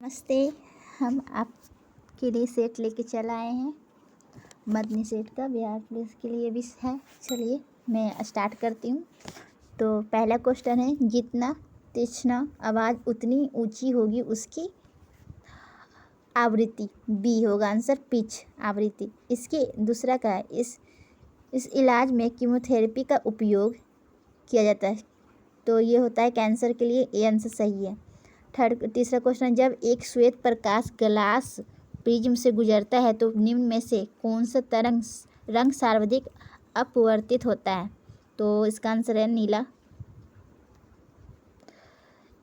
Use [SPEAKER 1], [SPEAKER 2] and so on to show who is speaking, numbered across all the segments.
[SPEAKER 1] नमस्ते। हम आपके लिए सेट लेके चल आए हैं। मदनी सेट का बिहार पुलिस के लिए भी है। चलिए मैं स्टार्ट करती हूँ। तो पहला क्वेश्चन है, जितना तीक्ष्ण आवाज़ उतनी ऊंची होगी उसकी आवृत्ति। बी होगा आंसर, पिच आवृत्ति। इसके दूसरा का है, इस इलाज में कीमोथेरेपी का उपयोग किया जाता है। तो ये होता है कैंसर के लिए, ए आंसर सही है। तीसरा क्वेश्चन, जब एक श्वेत प्रकाश ग्लास प्रिज्म से गुजरता है तो निम्न में से कौन सा रंग सर्वाधिक अपवर्तित होता है? तो इसका आंसर है नीला।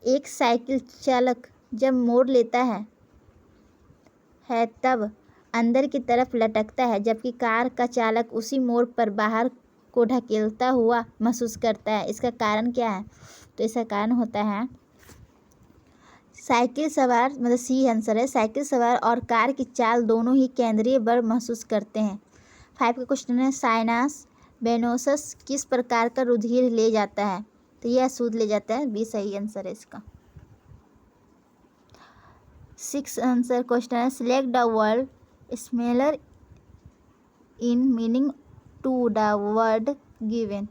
[SPEAKER 1] एक साइकिल चालक जब मोड़ लेता है तब अंदर की तरफ लटकता है, जबकि कार का चालक उसी मोड़ पर बाहर को ढकेलता हुआ महसूस करता है। इसका कारण क्या है? तो इसका कारण होता है साइकिल सवार, मतलब सी आंसर है। साइकिल सवार और कार की चाल दोनों ही केंद्रीय बल महसूस करते हैं। 5 का क्वेश्चन है, साइनस वेनोसस किस प्रकार का रुधिर ले जाता है? तो यह सूद ले जाता है, बी सही आंसर है इसका। 6 आंसर क्वेश्चन है, select the word similar in meaning to the word given.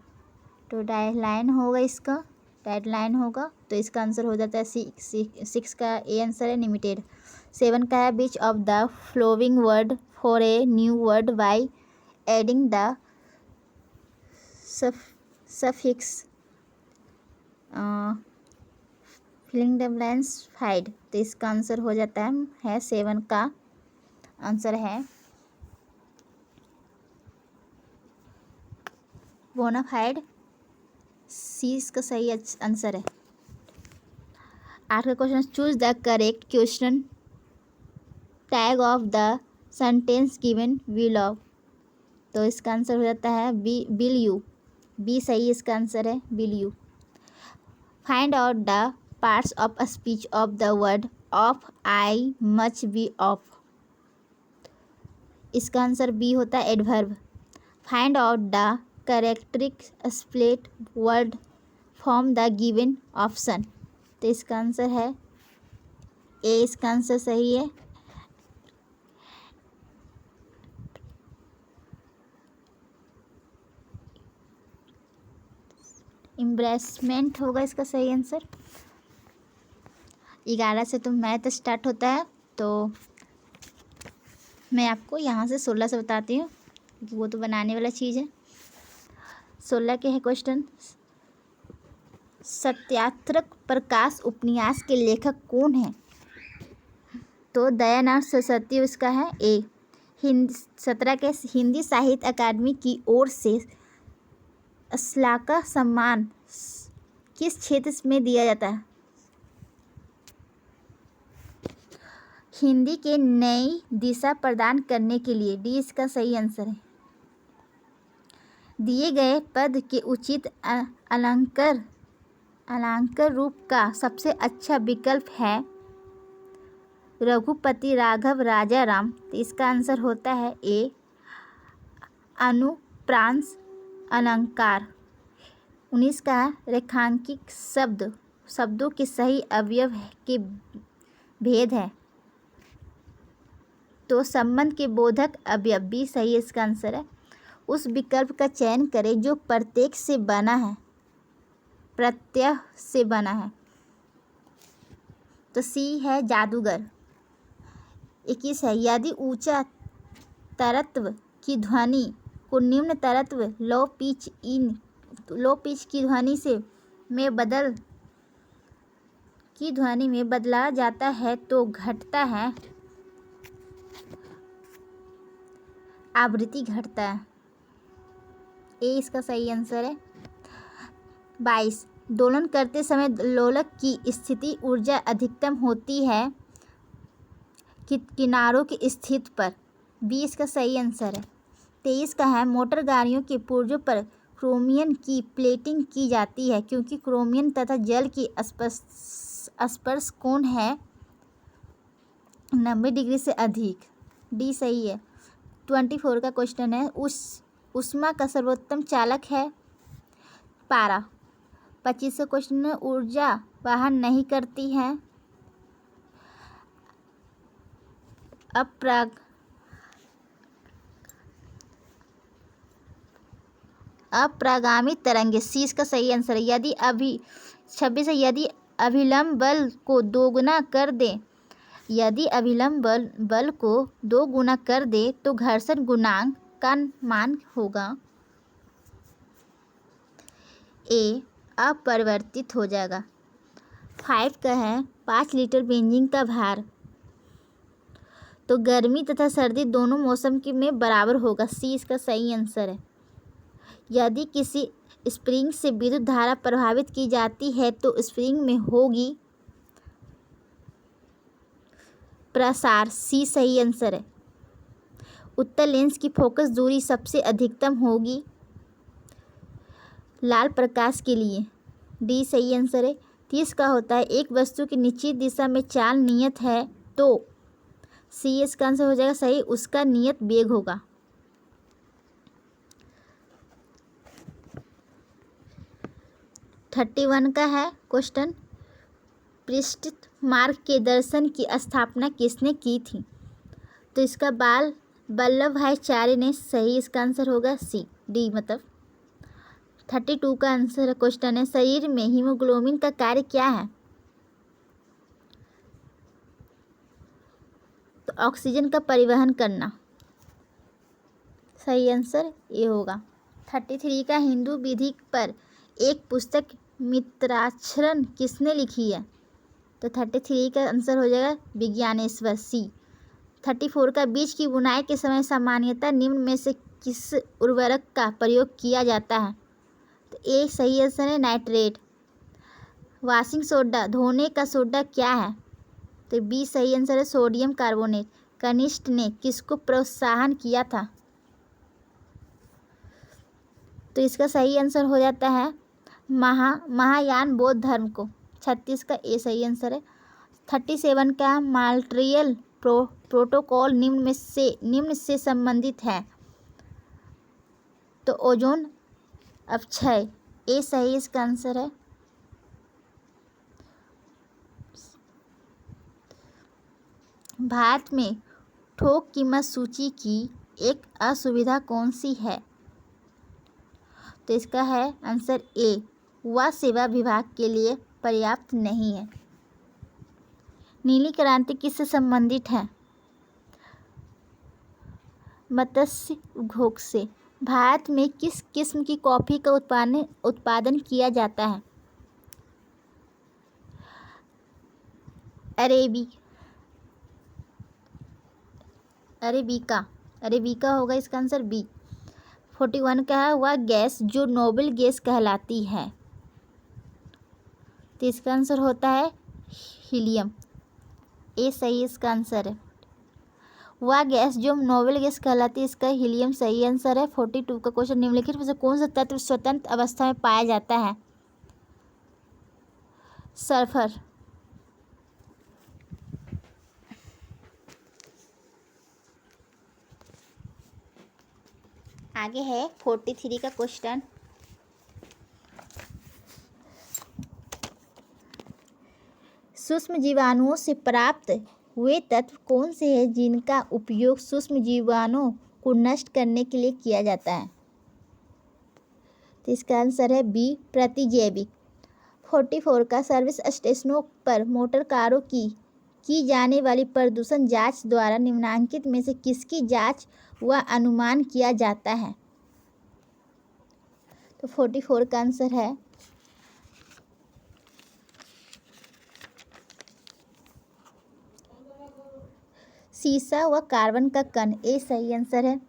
[SPEAKER 1] तो डेडलाइन होगा इसका, डेडलाइन होगा। तो इसका आंसर हो जाता है 6 का ए आंसर है, लिमिटेड। 7 का है, which of the following word for a new word by adding the suffix filling the blanks find. तो इसका आंसर हो जाता है 7 का आंसर है बोनाफाइड, सी इसका सही आंसर है। 8 का question, choose the correct question tag of the sentence given will of. तो इसका आंसर हो जाता है विल यू, बी सही इसका आंसर है, will you. Find out the parts of speech of the word of I much be of. इसका answer B होता है adverb. Find out the characteristic split word from the given option. तो इसका answer है ए, इसका answer सही है। एम्ब्रेसमेंट होगा इसका सही आंसर। 11 से तो मैथ स्टार्ट होता है, तो मैं आपको यहाँ से 16 से बताती हूँ क्योंकि वो तो बनाने वाला चीज़ है। 16 के है क्वेश्चन, सत्यार्थ प्रकाश उपन्यास के लेखक कौन है? तो दयानंद सरस्वती इसका है ए। 17 के, हिंदी साहित्य अकादमी की ओर से श्लाघा सम्मान किस क्षेत्र में दिया जाता है? हिंदी के नई दिशा प्रदान करने के लिए, डी इसका सही आंसर है। दिए गए पद के उचित अलंकार रूप का सबसे अच्छा विकल्प है रघुपति राघव राजा राम। तो इसका आंसर होता है ए, अनुप्रांस अलंकार। 19 का, रेखांकित शब्दों के सही अवयव के भेद है। तो संबंध के बोधक अवयव, बी सही इसका आंसर है। उस विकल्प का चयन करें जो प्रत्यय से बना है। तो सी है जादूगर। 21 है, यदि ऊंचा तरत्व की ध्वनि को निम्न तरत्व लो पिच की ध्वनि में बदला जाता है तो घटता है, आवृत्ति घटता है। ए इसका सही आंसर है। 22, दोलन करते समय लोलक की स्थिति ऊर्जा अधिकतम होती है किनारों की स्थिति पर, बी इसका सही आंसर है। 23 का है, मोटर गाड़ियों के पुर्जों पर क्रोमियम की प्लेटिंग की जाती है क्योंकि क्रोमियम तथा जल की स्पर्श कोण है 90 डिग्री से अधिक, डी सही है। 24 का क्वेश्चन है, ऊष्मा का सर्वोत्तम चालक है पारा। 25 क्वेश्चन में ऊर्जा वहन नहीं करती है अप्रगामी तरंगे, सी इसका सही आंसर है। यदि अभिलंब बल को दोगुना कर दे तो घर्षण गुणांक का मान होगा ए, अपरिवर्तित हो जाएगा। 5 का है 5 लीटर बेंजीन का भार तो गर्मी तथा सर्दी दोनों मौसम में बराबर होगा, सी इसका सही आंसर है। यदि किसी स्प्रिंग से विद्युत धारा प्रभावित की जाती है तो स्प्रिंग में होगी प्रसार, सी सही आंसर है। उत्तल लेंस की फोकस दूरी सबसे अधिकतम होगी लाल प्रकाश के लिए, डी सही आंसर है। 30 का होता है एक वस्तु की निश्चित दिशा में चाल नियत है तो सी इसका आंसर हो जाएगा सही, उसका नियत वेग होगा। 31 का है क्वेश्चन, पृष्ठ मार्ग के दर्शन की स्थापना किसने की थी? तो इसका वल्लभ भाईचार्य ने, सही इसका आंसर होगा सी, डी मतलब। 32 का आंसर क्वेश्चन है, शरीर में हीमोग्लोबिन का कार्य क्या है? तो ऑक्सीजन का परिवहन करना, सही आंसर ये होगा। 33 का हिंदू विधि पर एक पुस्तक मित्राक्षरन किसने लिखी है? तो 33 का आंसर हो जाएगा विज्ञानेश्वर, सी। 34 का बीज की बुनाई के समय सामान्यतः निम्न में से किस उर्वरक का प्रयोग किया जाता है? तो ए सही आंसर है नाइट्रेट। वॉशिंग सोडा, धोने का सोडा क्या है? तो बी सही आंसर है सोडियम कार्बोनेट। कनिष्ठ ने किसको प्रोत्साहन किया था? तो इसका सही आंसर हो जाता है महायान बौद्ध धर्म को। 36 का ए सही आंसर है। 37 का मॉन्ट्रियल प्रोटोकॉल निम्न से संबंधित है? तो ओजोन अपक्षय, ए सही इसका आंसर है। भारत में थोक कीमत सूची की एक असुविधा कौन सी है? तो इसका है आंसर ए, वह सेवा विभाग के लिए पर्याप्त नहीं है। नीली क्रांति किससे संबंधित है? मत्स्य उद्योग से। भारत में किस किस्म की कॉफ़ी का उत्पादन किया जाता है? अरेबिका होगा इसका आंसर बी। 41 का है वह गैस जो नोबल गैस कहलाती है? तो इसका आंसर होता है हीलियम, ए सही इसका आंसर है। वह गैस जो नोबल गैस कहलाती है, इसका हीलियम सही आंसर है। 42 का क्वेश्चन, निम्नलिखित में से कौन सा तत्व स्वतंत्र अवस्था में पाया जाता है? सल्फर। आगे है 43 का क्वेश्चन, सूक्ष्म जीवाणुओं से प्राप्त वे तत्व कौन से हैं जिनका उपयोग सूक्ष्म जीवाणुओं को नष्ट करने के लिए किया जाता है? तो इसका आंसर है बी, प्रतिजैविक। 44 का सर्विस स्टेशनों पर मोटर कारों की जाने वाली प्रदूषण जांच द्वारा निम्नलिखित में से किसकी जांच व अनुमान किया जाता है? तो 44 का आंसर है सीसा व कार्बन का कण, ए सही आंसर है।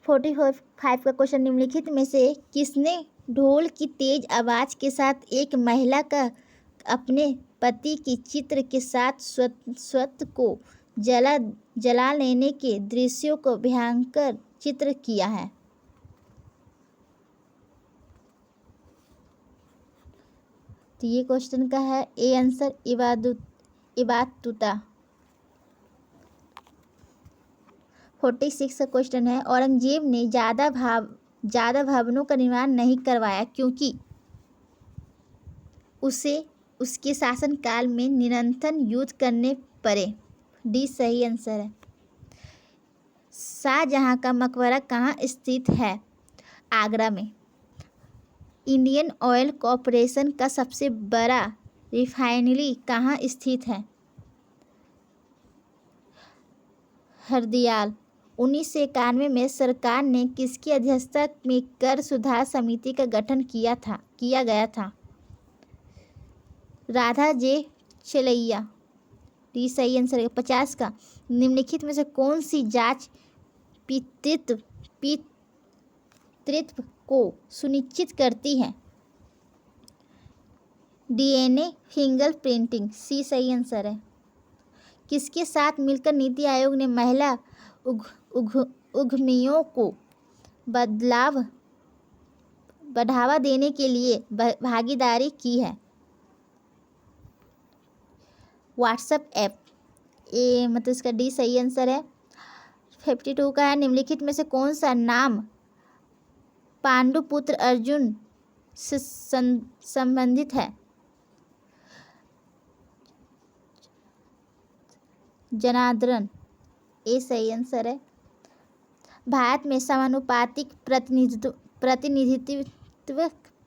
[SPEAKER 1] 45 का क्वेश्चन, निम्नलिखित में से किसने ढोल की तेज आवाज़ के साथ एक महिला का अपने पति की चित्र के साथ स्वतः को जला लेने के दृश्यों को भयंकर चित्र किया है? तो ये क्वेश्चन का है ए आंसर इबातुता। 46 का क्वेश्चन है, औरंगजेब ने ज़्यादा भवनों का निर्माण नहीं करवाया क्योंकि उसे उसके शासनकाल में निरंतर युद्ध करने पड़े? डी सही आंसर है। शाहजहां का मकबरा कहाँ स्थित है? आगरा में। इंडियन ऑयल कॉरपोरेशन का सबसे बड़ा रिफाइनरी कहाँ स्थित है? हरदयाल। 1991 में सरकार ने किसकी अध्यक्षता में कर सुधार समिति का गठन किया गया था? राधा जे चलैया। डी सही आंसर है। 50 का निम्नलिखित में से कौन सी जांच पितृत्व को सुनिश्चित करती है? DNA fingerprinting. सी सही आंसर है। किसके साथ मिलकर नीति आयोग ने महिला उद्यमियों को बढ़ावा देने के लिए भागीदारी की है? WhatsApp app. मतलब इसका डी सही आंसर है। 52 का है निम्नलिखित में से कौन सा नाम पांडुपुत्र अर्जुन से संबंधित है? जनार्दन। ए सही आंसर है। भारत में समानुपातिक प्रतिनिधित्व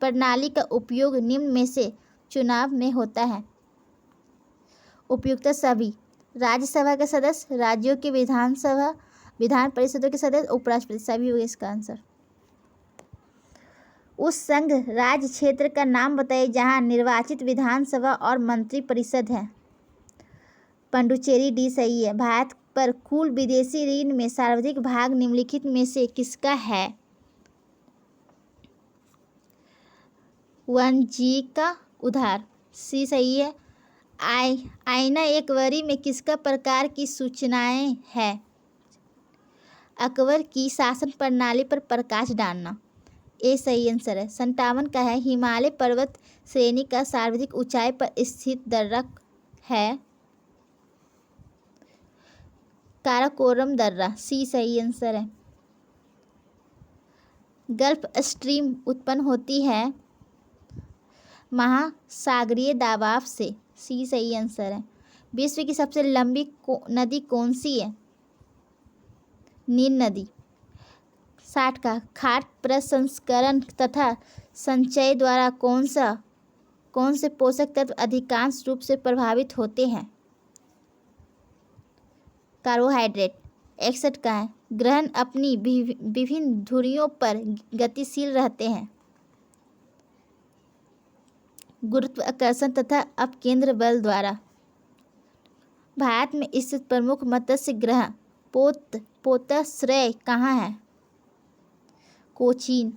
[SPEAKER 1] प्रणाली का उपयोग निम्न में से चुनाव में होता है? उपयुक्त सभी राज्यसभा के सदस्य, राज्यों के विधान परिषदों के सदस्य, उपराष्ट्रपति सभी होगा इसका आंसर। उस संघ राज्य क्षेत्र का नाम बताइए जहां निर्वाचित विधानसभा और मंत्री परिषद है? पुडुचेरी। डी सही है। भारत पर कुल विदेशी ऋण में सर्वाधिक भाग निम्नलिखित में से किसका है? वाणिज्य का उधार। सी सही है। आईना एक वरी में किसका प्रकार की सूचनाएं है? अकबर की शासन प्रणाली पर प्रकाश डालना। ए सही आंसर है। 57 का है हिमालय पर्वत श्रेणी का सर्वाधिक ऊंचाई पर स्थित दर्रा है? काराकोरम दर्रा। सी सही आंसर है। गल्फ स्ट्रीम उत्पन्न होती है महासागरीय दबाव से। सी सही आंसर है। विश्व की सबसे लंबी नदी कौन सी है? नील नदी। 60 का खाद्य प्रसंस्करण तथा संचय द्वारा कौन से पोषक तत्व अधिकांश रूप से प्रभावित होते हैं? कार्बोहाइड्रेट। 61 का है ग्रहण अपनी विभिन्न धुरियों पर गतिशील रहते हैं? गुरुत्वाकर्षण तथा अपकेंद्र बल द्वारा। भारत में स्थित प्रमुख मत्स्य गृह पोताश्रय कहाँ है? कोचीन।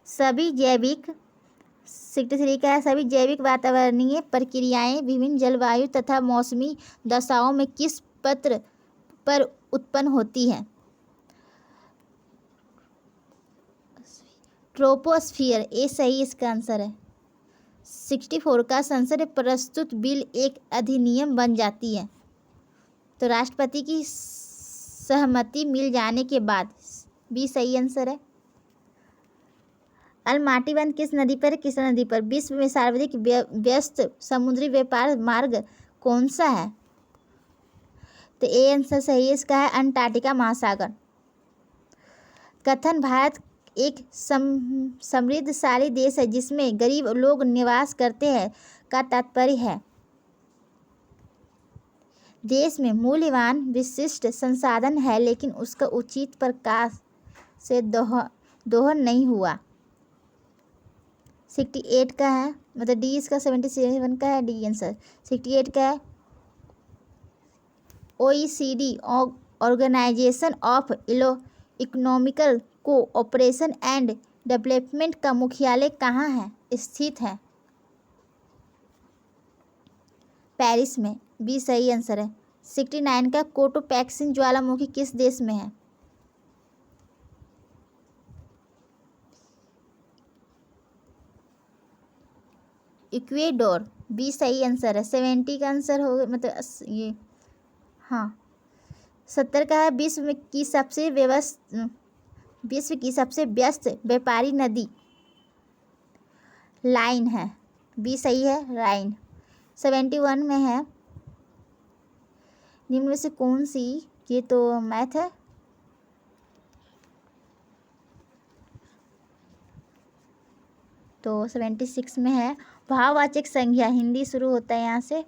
[SPEAKER 1] सभी जैविक 63 का है सभी जैविक वातावरणीय प्रक्रियाएं विभिन्न जलवायु तथा मौसमी दशाओं में किस पत्र पर उत्पन्न होती हैं? ट्रोपोस्फियर। ए सही इसका आंसर है। 64 का संसद में प्रस्तुत बिल एक अधिनियम बन जाती है तो राष्ट्रपति की सहमति मिल जाने के बाद। बी सही आंसर है। अलमाटी बंद किस नदी पर? कृष्णा नदी पर। विश्व में सर्वाधिक व्यस्त समुद्री व्यापार मार्ग कौन सा है? तो ए आंसर सही है इसका है अंटार्कटिका महासागर। कथन भारत एक समृद्धशाली देश है जिसमें गरीब लोग निवास करते हैं का तात्पर्य है? देश में मूल्यवान विशिष्ट संसाधन है लेकिन उसका उचित प्रकाश से दोहन नहीं हुआ। 68 का है मतलब डी इसका 77 का है डी आंसर। 68 का है OECD organisation of economical cooperation and development का मुख्यालय कहाँ है स्थित है? पेरिस में। बी सही आंसर है। 69 का कोटोपैक्सिन ज्वालामुखी किस देश में है? इक्वेडोर। बी सही आंसर है। 70 का आंसर हो मतलब ये हाँ। 70 का है विश्व की सबसे व्यस्त व्यापारी नदी लाइन है। बी सही है, राइन। 71 में है, निम्न में से कौन सी, ये तो मैथ है, तो 76 में है, भाववाचक संज्ञा, हिंदी शुरू होता है यहाँ से,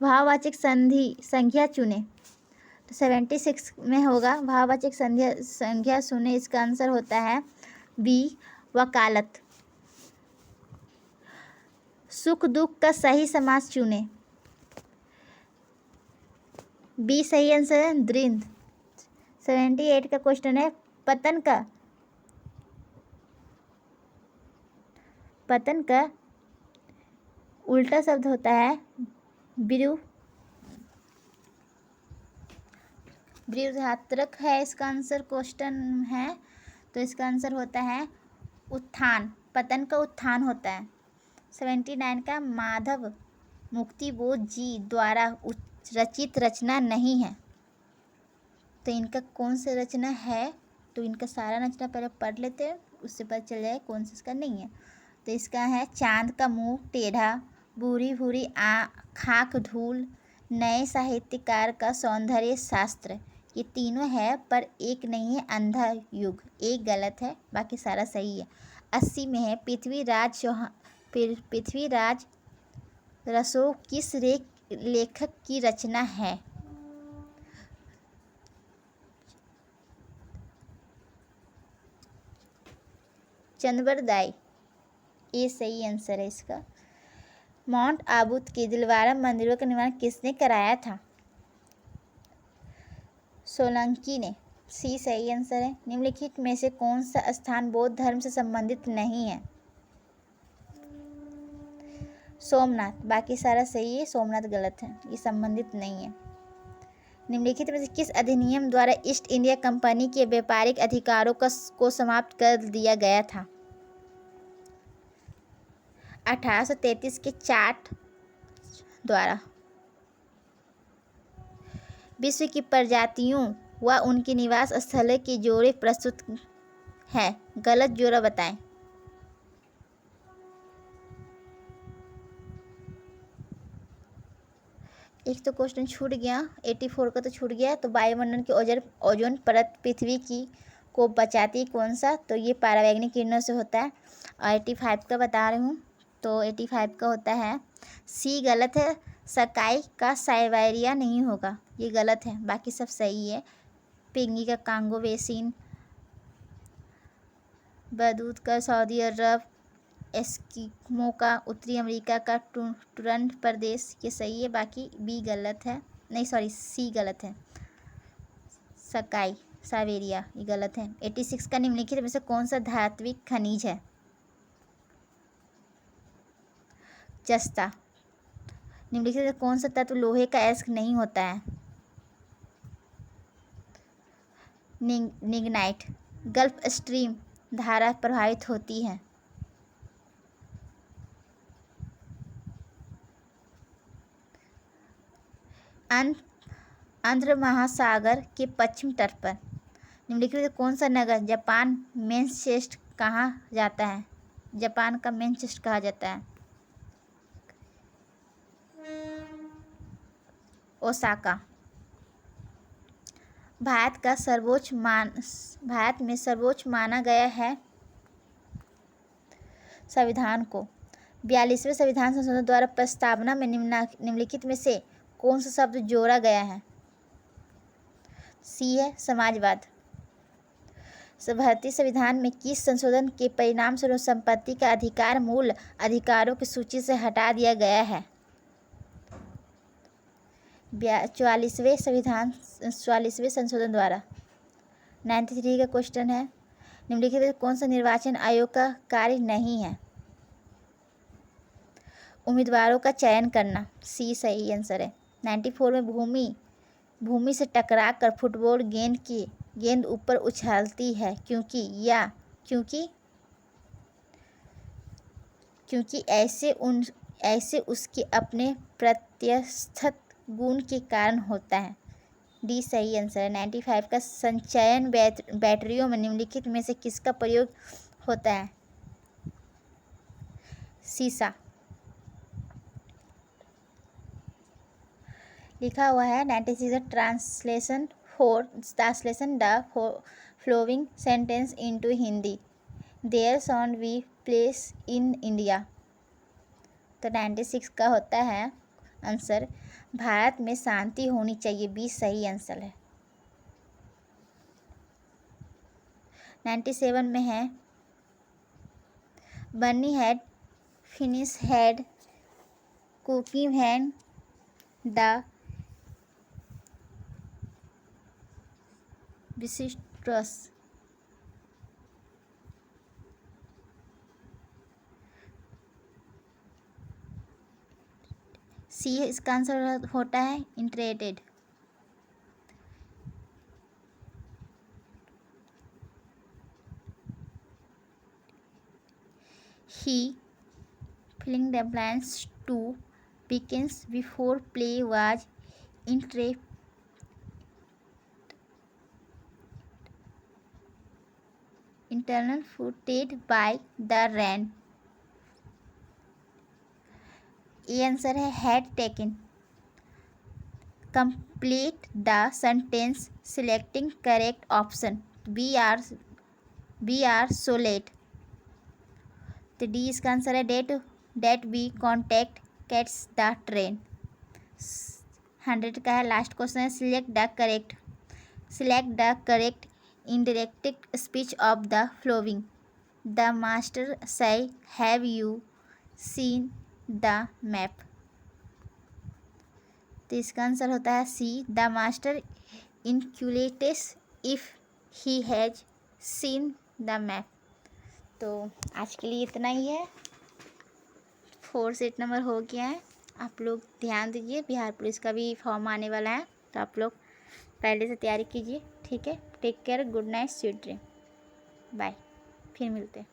[SPEAKER 1] भाववाचक संधि संज्ञा चुने, तो 76 में होगा भाववाचक संज्ञा चुने। इसका आंसर होता है बी, वकालत। सुख दुख का सही समास चुने, बी सही आंसर है, दृंद। 78 का क्वेश्चन है, पतन का उल्टा शब्द होता है विरुद्धार्थक है इसका आंसर, क्वेश्चन है, तो इसका आंसर होता है उत्थान, पतन का उत्थान होता है। 79 का माधव मुक्तिबोध जी द्वारा रचित रचना नहीं है, तो इनका कौन सा रचना है, तो इनका सारा रचना पहले पढ़ लेते हैं, उससे पता चल जाए कौन सा इसका नहीं है। तो इसका है चांद का मुंह टेढ़ा, भूरी भूरी खाक धूल, नए साहित्यकार का सौंदर्य शास्त्र, ये तीनों है पर एक नहीं है, अंधा युग, एक गलत है, बाकी सारा सही है। 80 में है, पृथ्वीराज रसो किस लेखक की रचना है, चंद्रबरदाई, ये सही आंसर है इसका। माउंट आबू के दिलवारा मंदिरों का निर्माण किसने कराया था, सोलंकी ने, सी सही आंसर है। निम्नलिखित में से कौन सा स्थान बौद्ध धर्म से संबंधित नहीं है, सोमनाथ, बाकी सारा सही है, सोमनाथ गलत है, ये संबंधित नहीं है। निम्नलिखित में से किस अधिनियम द्वारा ईस्ट इंडिया कंपनी के व्यापारिक अधिकारों को समाप्त कर दिया गया था, 1833 के चार्ट द्वारा। विश्व की प्रजातियों व उनके निवास स्थलों के जोड़े प्रस्तुत है, गलत जोड़ा बताएं। एक तो क्वेश्चन छूट गया, 84 का तो छूट गया, तो वायुमंडल की ओजोन परत पृथ्वी की को बचाती कौन सा, तो ये परावैंगनिक किरणों से होता है। और 85 का बता रही हूँ, तो 85 का होता है सी, गलत है, सकाई का साइबेरिया नहीं होगा, ये गलत है, बाकी सब सही है। पिंगी का कांगो बेसिन, बदूत का सऊदी अरब, एस्किमो का उत्तरी अमेरिका का टुरंड प्रदेश, ये सही है, बाकी बी गलत है, नहीं सॉरी सी गलत है, सकाई साइबेरिया ये गलत है। 86 का निम्नलिखित में से कौन सा धात्विक खनिज है, जस्ता। निम्नलिखित में कौन सा तत्व लोहे का अयस्क नहीं होता है, निग्नाइट। गल्फ स्ट्रीम धारा प्रभावित होती है, आंध्र महासागर के पश्चिम तट पर। निम्नलिखित में कौन सा नगर जापान मैनचेस्टर कहा जाता है, जापान का मैनचेस्टर कहा जाता है, ओसाका। भारत में सर्वोच्च माना गया है संविधान को। 42वें संविधान संशोधन द्वारा प्रस्तावना में निम्नलिखित में से कौन सा शब्द जोड़ा गया है, सी है, समाजवाद। भारतीय संविधान में किस संशोधन के परिणाम स्वरूप संपत्ति का अधिकार मूल अधिकारों की सूची से हटा दिया गया है, 44वें संशोधन द्वारा। 93 का क्वेश्चन है, निम्नलिखित में कौन सा निर्वाचन आयोग का कार्य नहीं है, उम्मीदवारों का चयन करना, सी सही आंसर है। 94 में भूमि से टकराकर फुटबॉल गेंद ऊपर उछालती है क्योंकि ऐसे उसके अपने प्रत्यस्थ गुण के कारण होता है, डी सही आंसर है। 95 का संचयन बैटरियों में निम्नलिखित में से किसका प्रयोग होता है, सीसा। लिखा हुआ है 96 translation the following sentence into Hindi, there sound we place in India. तो 96 का होता है आंसर भारत में शांति होनी चाहिए, 20 सही आंसर है। 97 में है bunny head, finish head, cooking hand, the विशिष्टस। सी इसका आंसर होता है इंटरेटेड। He filling the blanks to begins before play was internal footed by the rain। ये आंसर है had taken। Complete the sentence selecting correct option। We are so late। तो D इसका answer है that we contact cats the train. 100 का है last question है select the correct indirect speech of the following. The master said have you seen the map. तो इसका answer होता है C the master inculcates if he has seen the map. तो आज के लिए इतना ही है, 4 सेट नंबर हो गया है। आप लोग ध्यान दीजिए, बिहार पुलिस का भी फॉर्म आने वाला है, तो आप लोग पहले से तैयारी कीजिए। ठीक है, take care, good night, sweet dream, bye, फिर मिलते हैं।